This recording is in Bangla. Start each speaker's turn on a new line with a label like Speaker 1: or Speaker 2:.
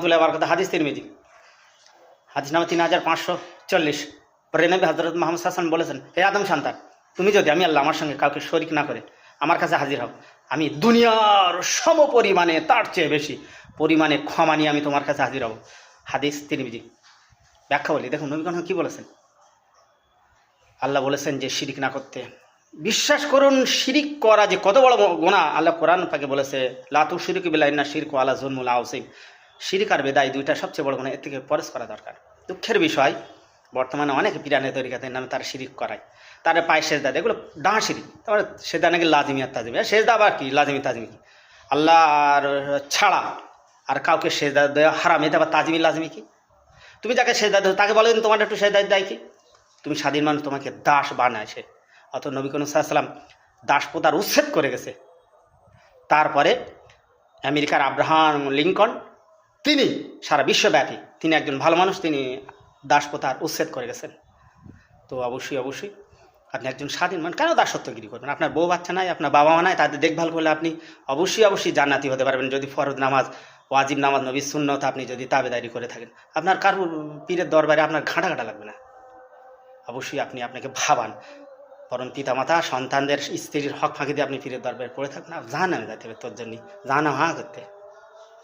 Speaker 1: রহমতুল্লাহ বারকাত হাদিস তিরমিজি হাদিস নাম্বার 3540 পরে নবী হযরত মুহাম্মদ সাল্লাল্লাহু আলাইহি ওয়াসাল্লাম বলেছেন, হে আদম সন্তান, তুমি যদি আমি আল্লাহ আমার সঙ্গে কাউকে শরীক না করে আমার কাছে হাজির হও, আমি দুনিয়ার সম পরিমাণে তার চেয়ে বেশি পরিমাণে ক্ষমা নিয়ে আমি তোমার কাছে হাজির হব। হাদিস তিরমিজি। ব্যাখ্যা বলি, দেখুন নবী কী বলেছেন। আল্লাহ বলেছেন যে শিরিক না করতে। বিশ্বাস করুন শিরিক করা যে কত বড় গুনাহ। আল্লাহ কোরআন পাকে বলেছে, লা তুশরিকু বিল্লাহি ইন্না শিরকা ওয়ালা যুলমুল আযীম। শিরিক আর বেদাই দুইটা সবচেয়ে বড় গুনাহ, এর থেকে পরহেজ করা দরকার। দুঃখের বিষয়, বর্তমানে অনেকে পিরানের তরিকাতের নামে তারা শিরিক করায়, তারা পায়ে সেজদা দেয়, এগুলো ডাহা শিরিক। তারপরে সেজদা নাকি লাজিমি আর তাজিমি, সেজদা আবার কি লাজিমি তাজিমি কি? আল্লাহর ছাড়া আর কাউকে সেজদা দেওয়া হারাম, এটা আবার তাজিমি লাজিমি কি? তুমি যাকে সেজদা দেও তাকে বলেন তোমার একটু সেজদা দেয় কি? তুমি স্বাধীন মানুষ, তোমাকে দাস বানায় সে। অত নবী করিম সাল্লাল্লাহু আলাইহি ওয়াসাল্লাম দাস প্রথার উচ্ছেদ করে গেছে। তারপরে আমেরিকার আব্রাহাম লিঙ্কন, তিনি সারা বিশ্বব্যাপী, তিনি একজন ভালো মানুষ, তিনি দাস প্রথার উচ্ছেদ করে গেছেন। তো অবশ্যই অবশ্যই আপনি একজন স্বাধীন মানুষ, কেন দাসত্বগিরি করবেন? আপনার বউ বাচ্চা নাই, আপনার বাবা মা নাই, তাদের দেখভাল করলে আপনি অবশ্যই অবশ্যই জান্নাতি হতে পারবেন, যদি ফরজ নামাজ, ওয়াজিব নামাজ, নবীর সুন্নত আপনি যদি তাবেদারি করে থাকেন। আপনার কারো পীরের দরবারে আপনার ঘাঁটা লাগবে না। অবশ্যই আপনি আপনাকে ভাবান, বরং পিতামাতা সন্তানদের স্ত্রীর হক ফাঁকি দিয়ে আপনি পীরের দরবারে পড়ে থাকবেন, জাহান্নামে যেতে হবে তোর জন্য, জাহান্নাম হাঁ করতে।